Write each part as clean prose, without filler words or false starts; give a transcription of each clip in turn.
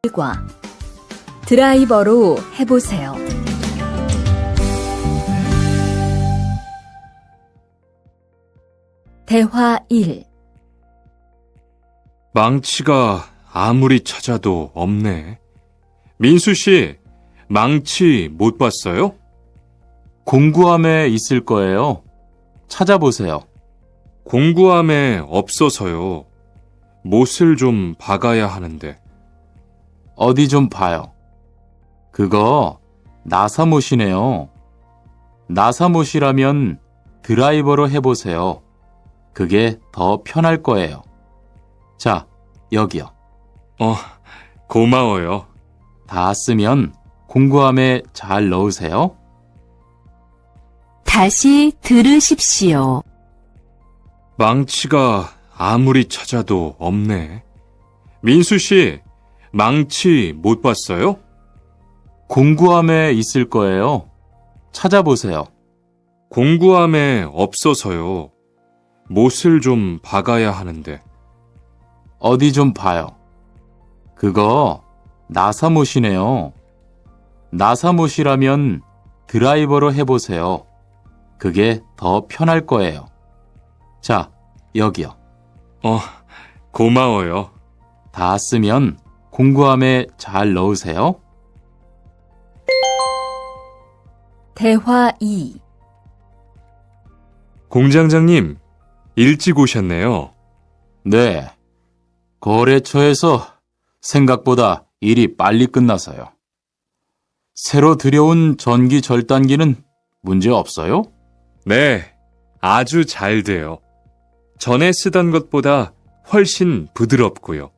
결과 드라이버로 해보세요. 대화 1. 망치가 아무리 찾아도 없네. 민수 씨, 망치 못 봤어요? 공구함에 있을 거예요. 찾아보세요. 공구함에 없어서요. 못을 좀 박아야 하는데. 어디 좀 봐요. 그거 나사못이네요. 나사못이라면 드라이버로 해보세요. 그게 더 편할 거예요. 자, 여기요. 고마워요. 다 쓰면 공구함에 잘 넣으세요. 다시 들으십시오. 망치가 아무리 찾아도 없네. 민수 씨, 망치 못 봤어요? 공구함에 있을 거예요. 찾아보세요. 공구함에 없어서요. 못을 좀 박아야 하는데. 어디 좀 봐요. 그거 나사못이네요. 나사못이라면 드라이버로 해보세요. 그게 더 편할 거예요. 자, 여기요. 고마워요. 다 쓰면 공구함에 잘 넣으세요. 대화 2. 공장장님, 일찍 오셨네요. 네. 거래처에서 생각보다 일이 빨리 끝나서요. 새로 들여온 전기 절단기는 문제 없어요? 네, 아주 잘 돼요. 전에 쓰던 것보다 훨씬 부드럽고요.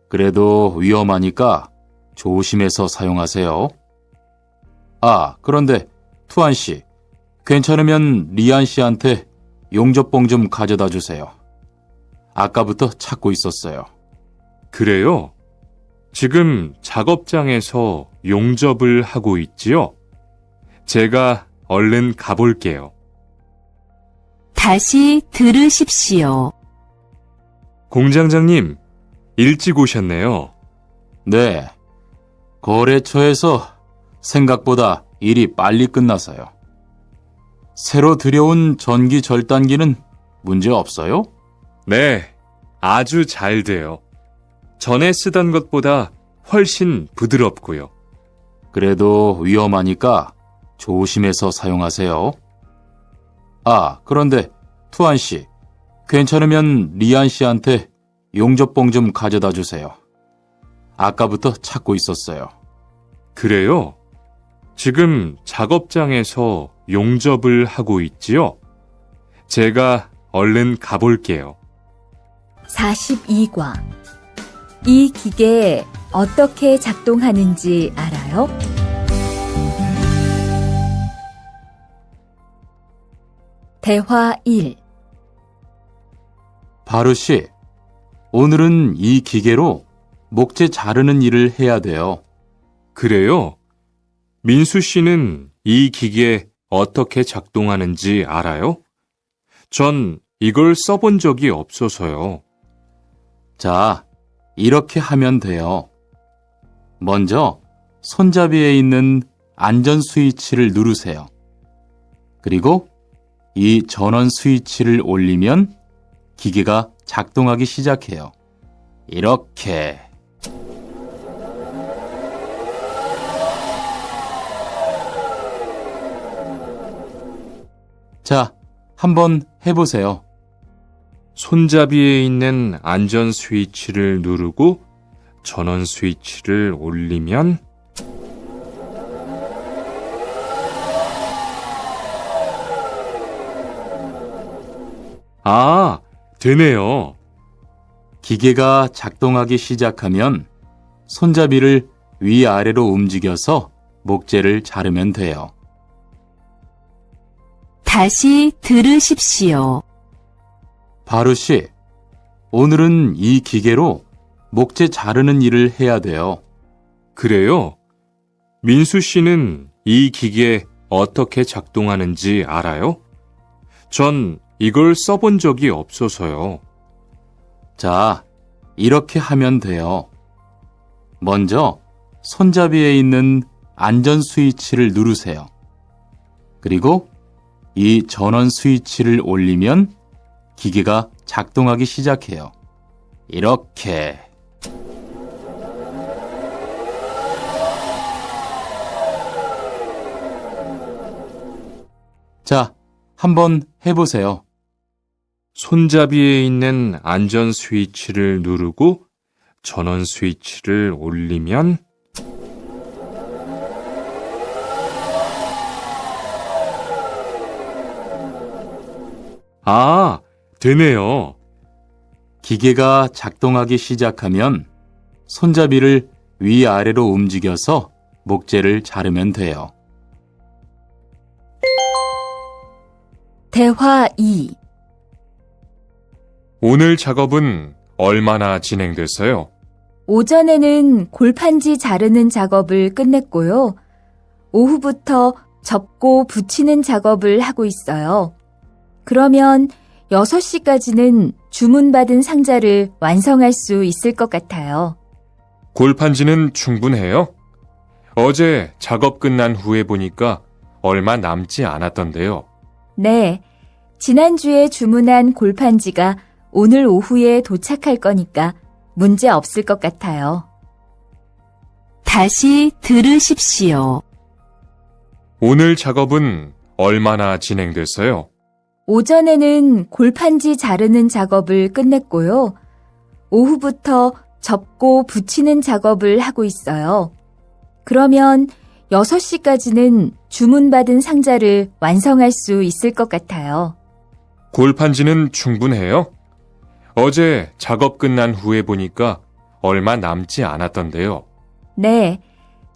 그래도 위험하니까 조심해서 사용하세요. 그런데 투안 씨, 괜찮으면 리안 씨한테 용접봉 좀 가져다 주세요. 아까부터 찾고 있었어요. 그래요? 지금 작업장에서 용접을 하고 있지요? 제가 얼른 가볼게요. 다시 들으십시오. 공장장님, 일찍 오셨네요. 네. 거래처에서 생각보다 일이 빨리 끝나서요. 새로 들여온 전기 절단기는 문제 없어요? 네, 아주 잘 돼요. 전에 쓰던 것보다 훨씬 부드럽고요. 그래도 위험하니까 조심해서 사용하세요. 그런데 투안 씨, 괜찮으면 리안 씨한테 용접봉 좀 가져다 주세요. 아까부터 찾고 있었어요. 그래요? 지금 작업장에서 용접을 하고 있지요? 제가 얼른 가볼게요. 42과. 이 기계 어떻게 작동하는지 알아요? 대화 1. 바루 씨, 오늘은 이 기계로 목재 자르는 일을 해야 돼요. 그래요? 민수 씨는 이 기계 어떻게 작동하는지 알아요? 전 이걸 써본 적이 없어서요. 자, 이렇게 하면 돼요. 먼저 손잡이에 있는 안전 스위치를 누르세요. 그리고 이 전원 스위치를 올리면 기계가 작동하기 시작해요. 이렇게. 자, 한번 해보세요. 손잡이에 있는 안전 스위치를 누르고 전원 스위치를 올리면 되네요. 기계가 작동하기 시작하면 손잡이를 위아래로 움직여서 목재를 자르면 돼요. 다시 들으십시오. 바루 씨, 오늘은 이 기계로 목재 자르는 일을 해야 돼요. 그래요? 민수 씨는 이 기계 어떻게 작동하는지 알아요? 전 이걸 써본 적이 없어서요. 자, 이렇게 하면 돼요. 먼저 손잡이에 있는 안전 스위치를 누르세요. 그리고 이 전원 스위치를 올리면 기계가 작동하기 시작해요. 이렇게. 자, 한번 해보세요. 손잡이에 있는 안전 스위치를 누르고 전원 스위치를 올리면 아, 되네요. 기계가 작동하기 시작하면 손잡이를 위아래로 움직여서 목재를 자르면 돼요. 대화 2. 오늘 작업은 얼마나 진행됐어요? 오전에는 골판지 자르는 작업을 끝냈고요. 오후부터 접고 붙이는 작업을 하고 있어요. 그러면 6시까지는 주문받은 상자를 완성할 수 있을 것 같아요. 골판지는 충분해요? 어제 작업 끝난 후에 보니까 얼마 남지 않았던데요. 네, 지난주에 주문한 골판지가 오늘 오후에 도착할 거니까 문제 없을 것 같아요. 다시 들으십시오. 오늘 작업은 얼마나 진행됐어요? 오전에는 골판지 자르는 작업을 끝냈고요. 오후부터 접고 붙이는 작업을 하고 있어요. 그러면 6시까지는 주문받은 상자를 완성할 수 있을 것 같아요. 골판지는 충분해요? 어제 작업 끝난 후에 보니까 얼마 남지 않았던데요. 네,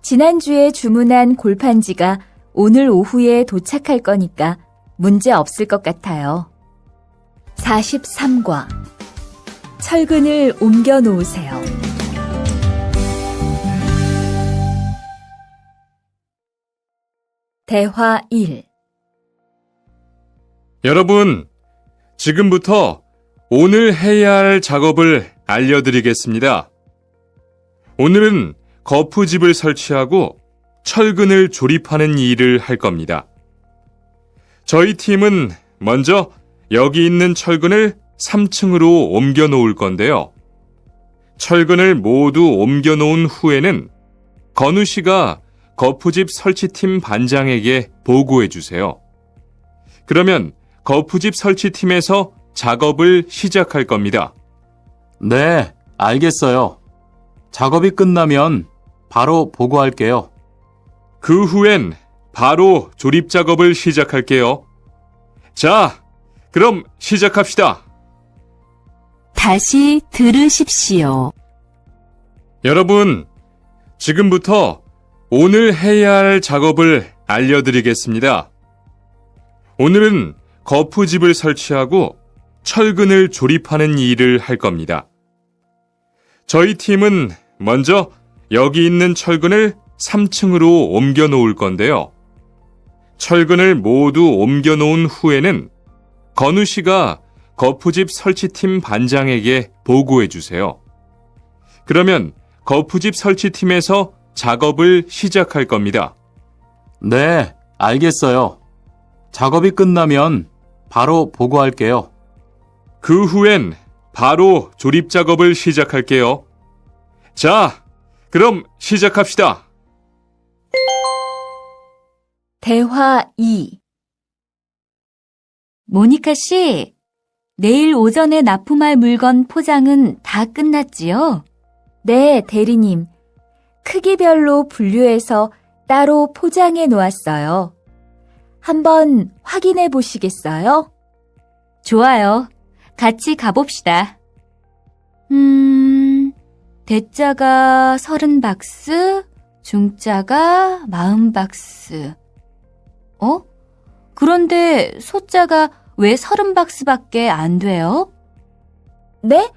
지난주에 주문한 골판지가 오늘 오후에 도착할 거니까 문제 없을 것 같아요. 43과 철근을 옮겨 놓으세요. 대화 1. 여러분, 지금부터 오늘 해야 할 작업을 알려드리겠습니다. 오늘은 거푸집을 설치하고 철근을 조립하는 일을 할 겁니다. 저희 팀은 먼저 여기 있는 철근을 3층으로 옮겨 놓을 건데요. 철근을 모두 옮겨 놓은 후에는 건우 씨가 거푸집 설치팀 반장에게 보고해 주세요. 그러면 거푸집 설치팀에서 작업을 시작할 겁니다. 네, 알겠어요. 작업이 끝나면 바로 보고할게요. 그 후엔 바로 조립 작업을 시작할게요. 자, 그럼 시작합시다. 다시 들으십시오. 여러분, 지금부터 오늘 해야 할 작업을 알려드리겠습니다. 오늘은 거푸집을 설치하고 철근을 조립하는 일을 할 겁니다. 저희 팀은 먼저 여기 있는 철근을 3층으로 옮겨 놓을 건데요. 철근을 모두 옮겨 놓은 후에는 건우 씨가 거푸집 설치팀 반장에게 보고해 주세요. 그러면 거푸집 설치팀에서 작업을 시작할 겁니다. 네, 알겠어요. 작업이 끝나면 바로 보고할게요. 그 후엔 바로 조립 작업을 시작할게요. 자, 그럼 시작합시다. 대화 2. 모니카 씨, 내일 오전에 납품할 물건 포장은 다 끝났지요? 네, 대리님. 크기별로 분류해서 따로 포장해 놓았어요. 한번 확인해 보시겠어요? 좋아요. 같이 가봅시다. 대자가 30박스, 중자가 40박스. 그런데 소자가 왜 30박스밖에 안 돼요? 네?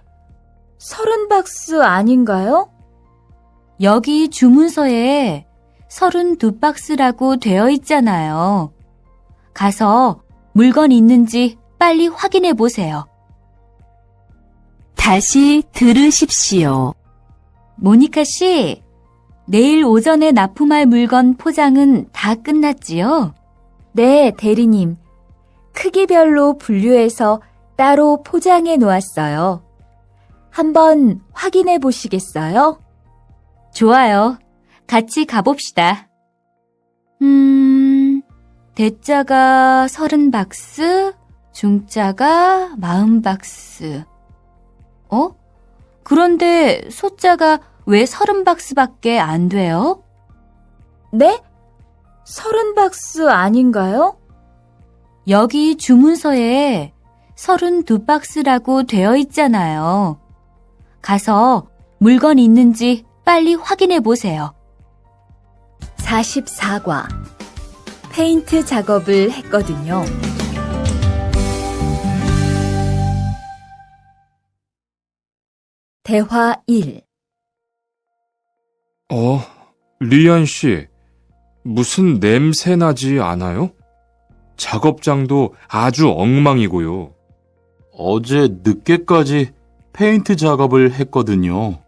30박스 아닌가요? 여기 주문서에 32박스라고 되어 있잖아요. 가서 물건 있는지 빨리 확인해 보세요. 다시 들으십시오. 모니카 씨, 내일 오전에 납품할 물건 포장은 다 끝났지요? 네, 대리님. 크기별로 분류해서 따로 포장해 놓았어요. 한번 확인해 보시겠어요? 좋아요. 같이 가봅시다. 대자가 30박스, 중자가 40박스. 그런데 소자가 왜 30박스밖에 안 돼요? 네? 30박스 아닌가요? 여기 주문서에 32박스라고 되어 있잖아요. 가서 물건 있는지 빨리 확인해 보세요. 44과 페인트 작업을 했거든요. 대화 1. 리안 씨, 무슨 냄새 나지 않아요? 작업장도 아주 엉망이고요. 어제 늦게까지 페인트 작업을 했거든요.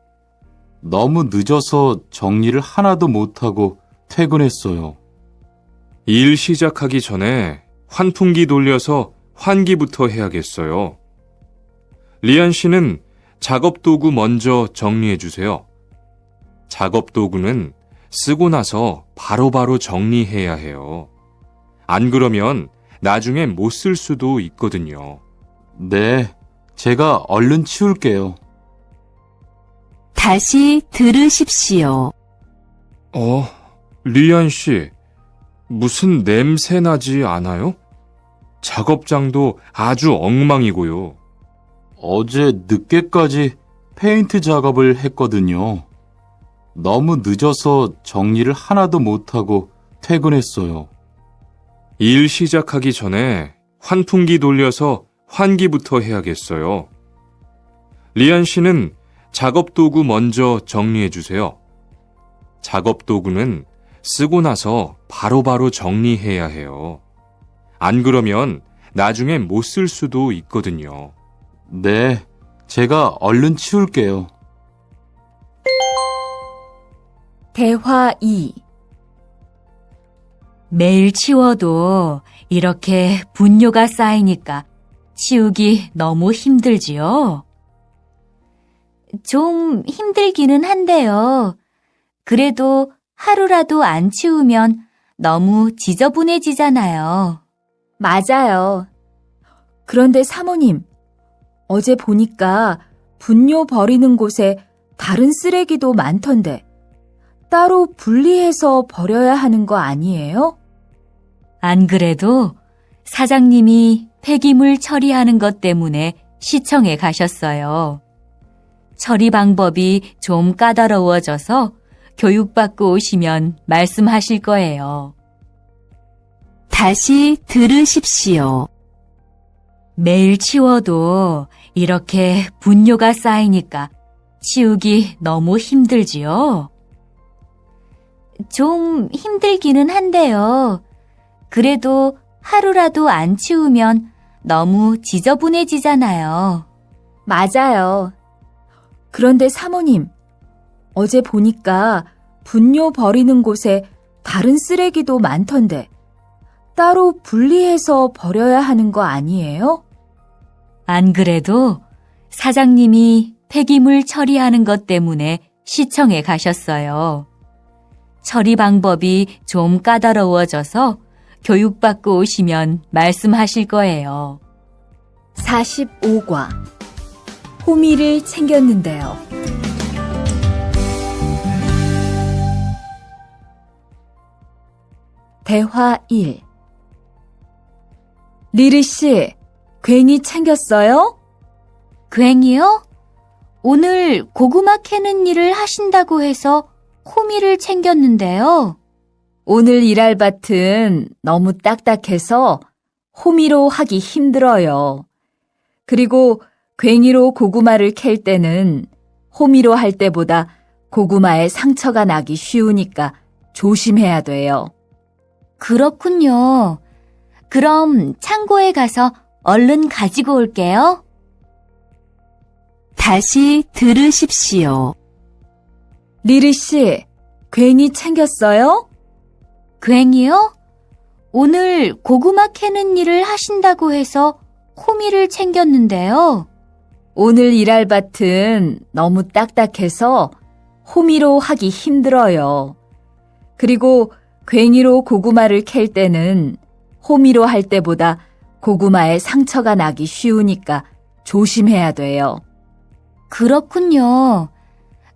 너무 늦어서 정리를 하나도 못하고 퇴근했어요. 일 시작하기 전에 환풍기 돌려서 환기부터 해야겠어요. 리안 씨는 작업 도구 먼저 정리해 주세요. 작업 도구는 쓰고 나서 바로바로 정리해야 해요. 안 그러면 나중에 못 쓸 수도 있거든요. 네, 제가 얼른 치울게요. 다시 들으십시오. 리안 씨, 무슨 냄새 나지 않아요? 작업장도 아주 엉망이고요. 어제 늦게까지 페인트 작업을 했거든요. 너무 늦어서 정리를 하나도 못하고 퇴근했어요. 일 시작하기 전에 환풍기 돌려서 환기부터 해야겠어요. 리안 씨는 작업 도구 먼저 정리해 주세요. 작업 도구는 쓰고 나서 바로바로 정리해야 해요. 안 그러면 나중에 못 쓸 수도 있거든요. 네, 제가 얼른 치울게요. 대화 2. 매일 치워도 이렇게 분뇨가 쌓이니까 치우기 너무 힘들지요? 좀 힘들기는 한데요. 그래도 하루라도 안 치우면 너무 지저분해지잖아요. 맞아요. 그런데 사모님, 어제 보니까 분뇨 버리는 곳에 다른 쓰레기도 많던데 따로 분리해서 버려야 하는 거 아니에요? 안 그래도 사장님이 폐기물 처리하는 것 때문에 시청에 가셨어요. 처리 방법이 좀 까다로워져서 교육받고 오시면 말씀하실 거예요. 다시 들으십시오. 매일 치워도 이렇게 분뇨가 쌓이니까 치우기 너무 힘들지요? 좀 힘들기는 한데요. 그래도 하루라도 안 치우면 너무 지저분해지잖아요. 맞아요. 그런데 사모님, 어제 보니까 분뇨 버리는 곳에 다른 쓰레기도 많던데 따로 분리해서 버려야 하는 거 아니에요? 안 그래도 사장님이 폐기물 처리하는 것 때문에 시청에 가셨어요. 처리 방법이 좀 까다로워져서 교육받고 오시면 말씀하실 거예요. 45과 호미를 챙겼는데요. 대화 1. 리리 씨, 괭이 챙겼어요? 괭이요? 오늘 고구마 캐는 일을 하신다고 해서 호미를 챙겼는데요. 오늘 일할 밭은 너무 딱딱해서 호미로 하기 힘들어요. 그리고 괭이로 고구마를 캘 때는 호미로 할 때보다 고구마에 상처가 나기 쉬우니까 조심해야 돼요. 그렇군요. 그럼 창고에 가서 얼른 가지고 올게요. 다시 들으십시오. 리리 씨, 괭이 챙겼어요? 괭이요? 오늘 고구마 캐는 일을 하신다고 해서 호미를 챙겼는데요. 오늘 일할 밭은 너무 딱딱해서 호미로 하기 힘들어요. 그리고 괭이로 고구마를 캘 때는 호미로 할 때보다 고구마에 상처가 나기 쉬우니까 조심해야 돼요. 그렇군요.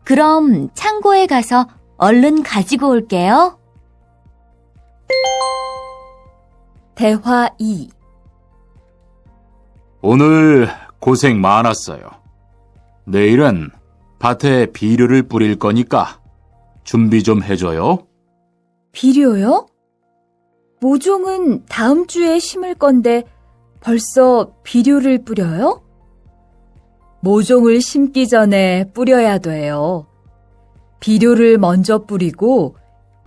그럼 창고에 가서 얼른 가지고 올게요. 대화 2. 오늘 고생 많았어요. 내일은 밭에 비료를 뿌릴 거니까 준비 좀 해줘요. 비료요? 모종은 다음 주에 심을 건데 벌써 비료를 뿌려요? 모종을 심기 전에 뿌려야 돼요. 비료를 먼저 뿌리고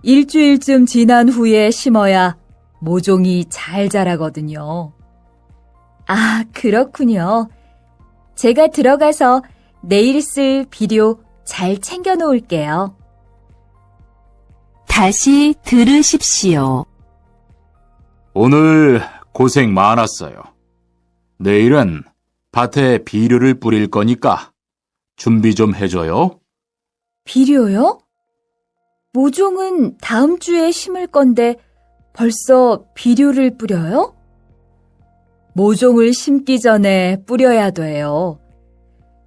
일주일쯤 지난 후에 심어야 모종이 잘 자라거든요. 아, 그렇군요. 제가 들어가서 내일 쓸 비료 잘 챙겨 놓을게요. 다시 들으십시오. 오늘 고생 많았어요. 내일은 밭에 비료를 뿌릴 거니까 준비 좀 해줘요. 비료요? 모종은 다음 주에 심을 건데 벌써 비료를 뿌려요? 모종을 심기 전에 뿌려야 돼요.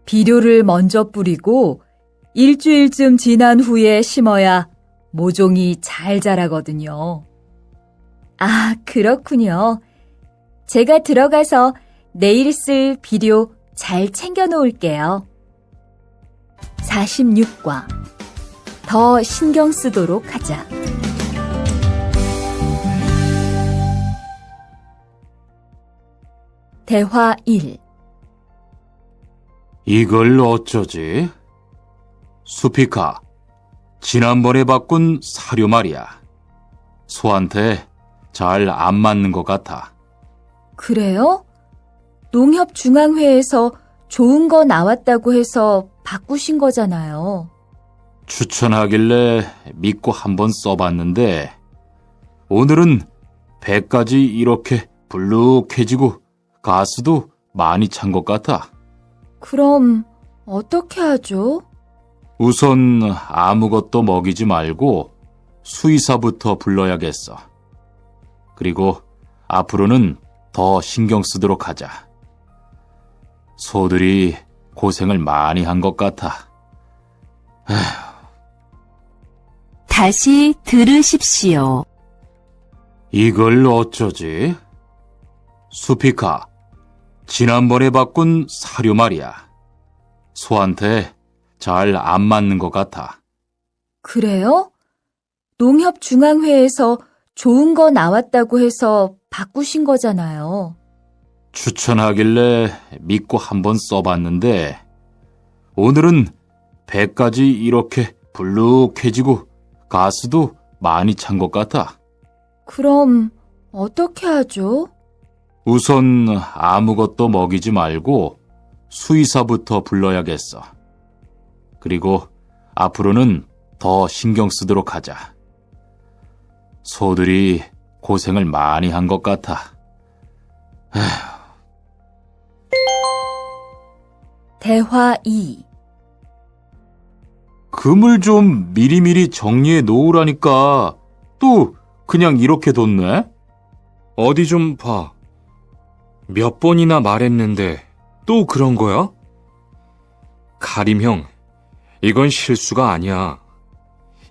비료를 먼저 뿌리고 일주일쯤 지난 후에 심어야 모종이 잘 자라거든요. 아, 그렇군요. 제가 들어가서 내일 쓸 비료 잘 챙겨 놓을게요. 46과 더 신경 쓰도록 하자. 대화 1. 이걸 어쩌지? 수피카, 지난번에 바꾼 사료 말이야. 소한테 잘 안 맞는 것 같아. 그래요? 농협중앙회에서 좋은 거 나왔다고 해서 바꾸신 거잖아요. 추천하길래 믿고 한번 써봤는데 오늘은 배까지 이렇게 불룩해지고 가스도 많이 찬 것 같아. 그럼 어떻게 하죠? 우선 아무것도 먹이지 말고 수의사부터 불러야겠어. 그리고 앞으로는 더 신경 쓰도록 하자. 소들이 고생을 많이 한 것 같아. 다시 들으십시오. 이걸 어쩌지? 수피카, 지난번에 바꾼 사료 말이야. 소한테 잘 안 맞는 것 같아. 그래요? 농협중앙회에서 좋은 거 나왔다고 해서 바꾸신 거잖아요. 추천하길래 믿고 한번 써봤는데 오늘은 배까지 이렇게 불룩해지고 가스도 많이 찬 것 같아. 그럼 어떻게 하죠? 우선 아무것도 먹이지 말고 수의사부터 불러야겠어. 그리고 앞으로는 더 신경 쓰도록 하자. 소들이 고생을 많이 한 것 같아. 대화 2. 금을 좀 미리미리 정리해 놓으라니까 또 그냥 이렇게 뒀네? 어디 좀 봐. 몇 번이나 말했는데 또 그런 거야? 가림 형, 이건 실수가 아니야.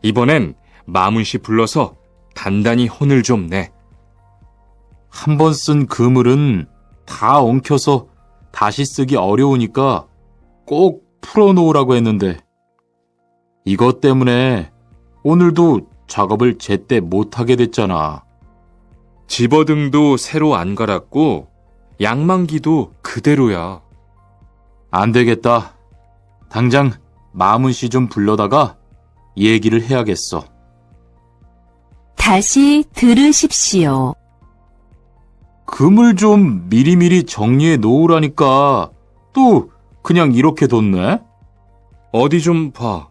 이번엔 마문 씨 불러서 단단히 혼을 좀 내. 한 번 쓴 그물은 다 엉켜서 다시 쓰기 어려우니까 꼭 풀어놓으라고 했는데 이것 때문에 오늘도 작업을 제때 못하게 됐잖아. 집어등도 새로 안 갈았고 양만기도 그대로야. 안 되겠다. 당장 마문 씨 좀 불러다가 얘기를 해야겠어. 다시 들으십시오. 금을 좀 미리미리 정리해 놓으라니까 또 그냥 이렇게 뒀네? 어디 좀 봐.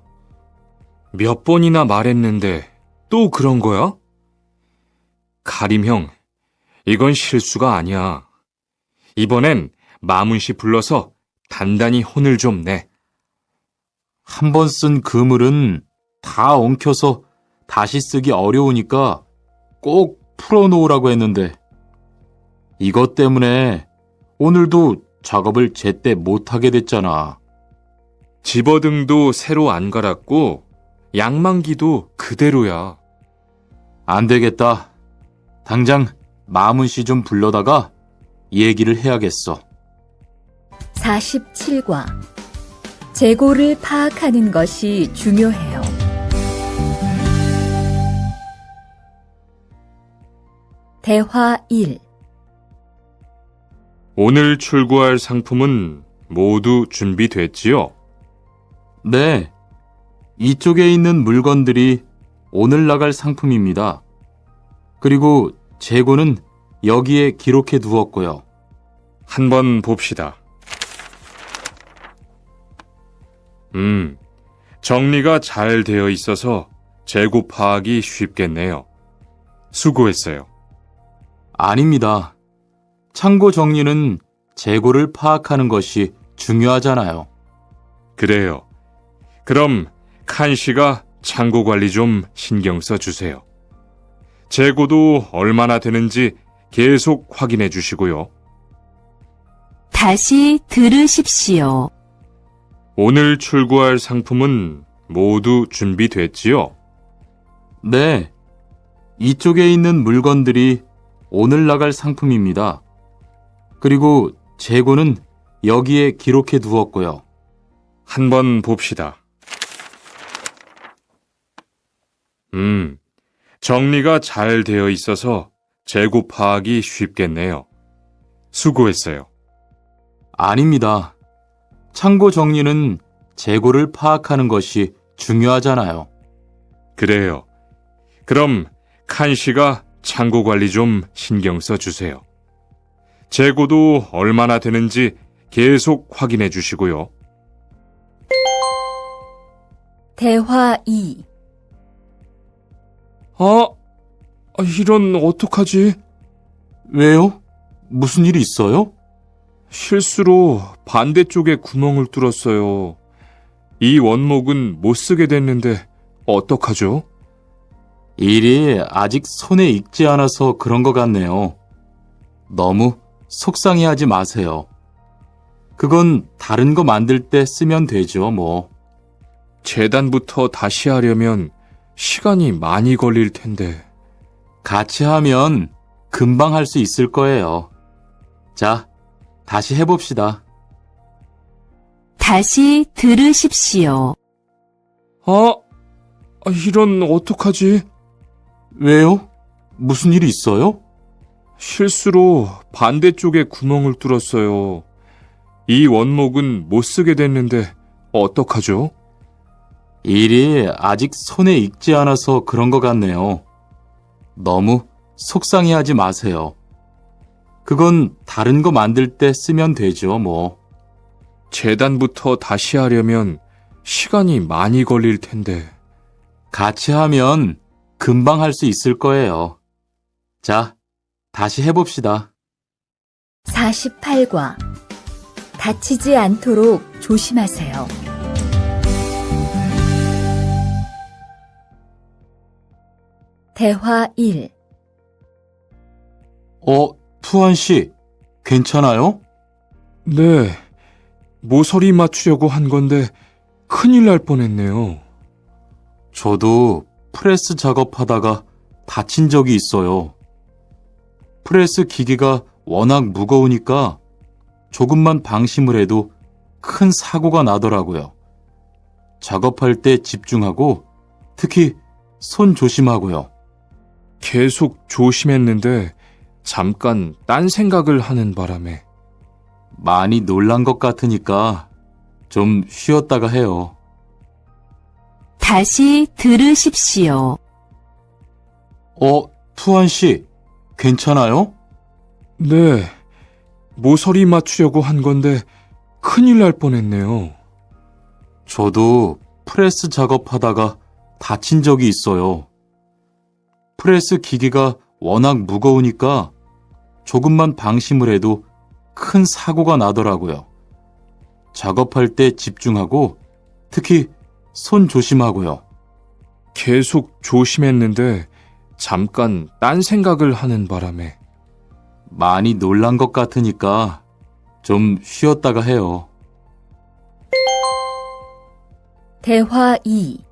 몇 번이나 말했는데 또 그런 거야? 가림 형, 이건 실수가 아니야. 이번엔 마문 씨 불러서 단단히 혼을 좀 내. 한 번 쓴 그물은 다 엉켜서 다시 쓰기 어려우니까 꼭 풀어놓으라고 했는데 이것 때문에 오늘도 작업을 제때 못하게 됐잖아. 집어등도 새로 안 갈았고 양만기도 그대로야. 안 되겠다. 당장 마문 씨 좀 불러다가 얘기를 해야겠어. 47과 재고를 파악하는 것이 중요해요. 대화 1. 오늘 출고할 상품은 모두 준비됐지요? 네. 이쪽에 있는 물건들이 오늘 나갈 상품입니다. 그리고 재고는 여기에 기록해 두었고요. 한번 봅시다. 정리가 잘 되어 있어서 재고 파악이 쉽겠네요. 수고했어요. 아닙니다. 창고 정리는 재고를 파악하는 것이 중요하잖아요. 그래요. 그럼 칸 씨가 창고 관리 좀 신경 써 주세요. 재고도 얼마나 되는지 계속 확인해 주시고요. 다시 들으십시오. 오늘 출고할 상품은 모두 준비됐지요? 네. 이쪽에 있는 물건들이 오늘 나갈 상품입니다. 그리고 재고는 여기에 기록해 두었고요. 한번 봅시다. 정리가 잘 되어 있어서 재고 파악이 쉽겠네요. 수고했어요. 아닙니다. 창고 정리는 재고를 파악하는 것이 중요하잖아요. 그래요. 그럼 칸 씨가 창고 관리 좀 신경 써 주세요. 재고도 얼마나 되는지 계속 확인해 주시고요. 대화 2. 이런 어떡하지? 왜요? 무슨 일이 있어요? 실수로 반대쪽에 구멍을 뚫었어요. 이 원목은 못 쓰게 됐는데 어떡하죠? 일이 아직 손에 익지 않아서 그런 것 같네요. 너무 속상해하지 마세요. 그건 다른 거 만들 때 쓰면 되죠, 뭐. 재단부터 다시 하려면 시간이 많이 걸릴 텐데. 같이 하면 금방 할 수 있을 거예요. 자, 다시 해봅시다. 다시 들으십시오. 이런 어떡하지? 왜요? 무슨 일이 있어요? 실수로 반대쪽에 구멍을 뚫었어요. 이 원목은 못 쓰게 됐는데 어떡하죠? 일이 아직 손에 익지 않아서 그런 것 같네요. 너무 속상해하지 마세요. 그건 다른 거 만들 때 쓰면 되죠, 뭐. 재단부터 다시 하려면 시간이 많이 걸릴 텐데. 같이 하면 금방 할 수 있을 거예요. 자, 다시 해봅시다. 48과 다치지 않도록 조심하세요. 대화 1. 투한 씨, 괜찮아요? 네, 모서리 맞추려고 한 건데 큰일 날 뻔했네요. 저도 프레스 작업하다가 다친 적이 있어요. 프레스 기계가 워낙 무거우니까 조금만 방심을 해도 큰 사고가 나더라고요. 작업할 때 집중하고 특히 손 조심하고요. 계속 조심했는데 잠깐 딴 생각을 하는 바람에. 많이 놀란 것 같으니까 좀 쉬었다가 해요. 다시 들으십시오. 투한 씨, 괜찮아요? 네, 모서리 맞추려고 한 건데 큰일 날 뻔했네요. 저도 프레스 작업하다가 다친 적이 있어요. 프레스 기계가 워낙 무거우니까 조금만 방심을 해도 큰 사고가 나더라고요. 작업할 때 집중하고 특히 손 조심하고요. 계속 조심했는데 잠깐 딴 생각을 하는 바람에. 많이 놀란 것 같으니까 좀 쉬었다가 해요. 대화 2.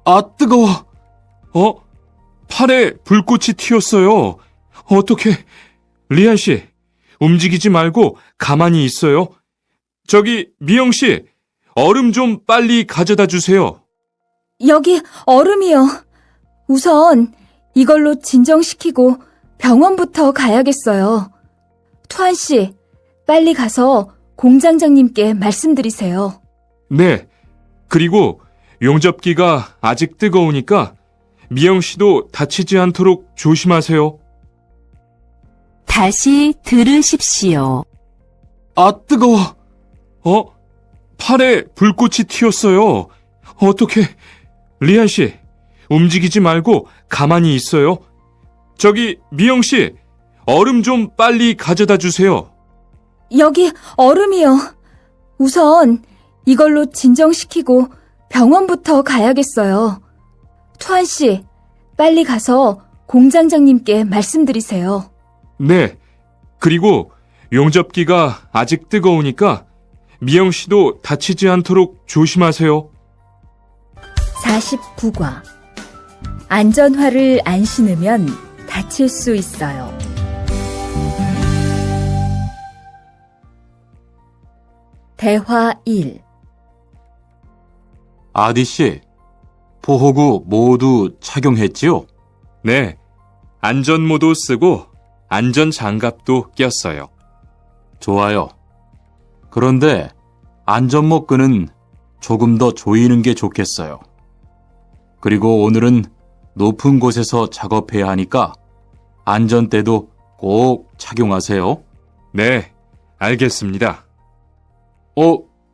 아, 뜨거워! 팔에 불꽃이 튀었어요. 어떻게? 리안 씨, 움직이지 말고 가만히 있어요. 저기, 미영 씨, 얼음 좀 빨리 가져다 주세요. 여기 얼음이요. 우선 이걸로 진정시키고 병원부터 가야겠어요. 투한 씨, 빨리 가서 공장장님께 말씀드리세요. 네, 그리고 용접기가 아직 뜨거우니까 미영 씨도 다치지 않도록 조심하세요. 다시 들으십시오. 아, 뜨거워! 팔에 불꽃이 튀었어요. 어떻게? 리안 씨, 움직이지 말고 가만히 있어요. 저기, 미영 씨, 얼음 좀 빨리 가져다 주세요. 여기 얼음이요. 우선 이걸로 진정시키고 병원부터 가야겠어요. 투한 씨, 빨리 가서 공장장님께 말씀드리세요. 네, 그리고 용접기가 아직 뜨거우니까 미영 씨도 다치지 않도록 조심하세요. 49과. 안전화를 안 신으면 다칠 수 있어요. 대화 1. 아디 씨, 보호구 모두 착용했지요? 네, 안전모도 쓰고 안전장갑도 꼈어요. 좋아요. 그런데 안전모 끈은 조금 더 조이는 게 좋겠어요. 그리고 오늘은 높은 곳에서 작업해야 하니까 안전대도 꼭 착용하세요. 네, 알겠습니다.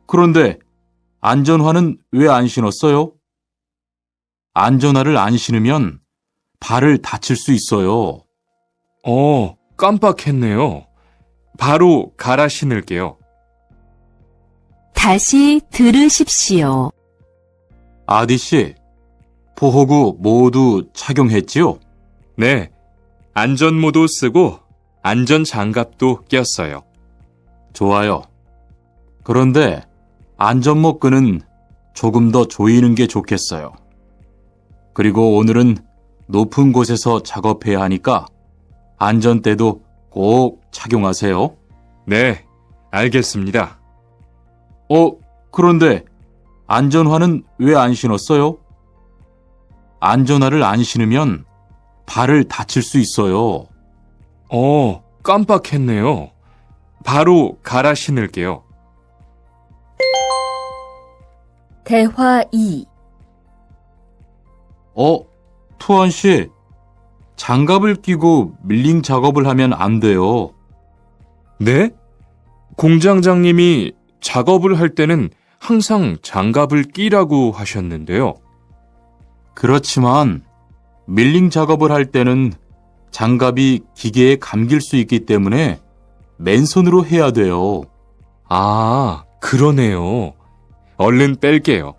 그런데 안전화는 왜 안 신었어요? 안전화를 안 신으면 발을 다칠 수 있어요. 깜빡했네요. 바로 갈아 신을게요. 다시 들으십시오. 아디 씨, 보호구 모두 착용했지요? 네, 안전모도 쓰고 안전장갑도 꼈어요. 좋아요. 그런데 안전모 끈은 조금 더 조이는 게 좋겠어요. 그리고 오늘은 높은 곳에서 작업해야 하니까 안전대도 꼭 착용하세요. 네, 알겠습니다. 그런데 안전화는 왜 안 신었어요? 안전화를 안 신으면 발을 다칠 수 있어요. 깜빡했네요. 바로 갈아 신을게요. 대화 2. 투원 씨, 장갑을 끼고 밀링 작업을 하면 안 돼요. 네? 공장장님이 작업을 할 때는 항상 장갑을 끼라고 하셨는데요. 그렇지만 밀링 작업을 할 때는 장갑이 기계에 감길 수 있기 때문에 맨손으로 해야 돼요. 아, 그러네요. 얼른 뺄게요.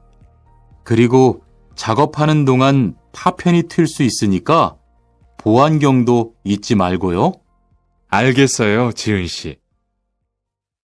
그리고 작업하는 동안 파편이 튈 수 있으니까 보안경도 잊지 말고요. 알겠어요, 지은 씨.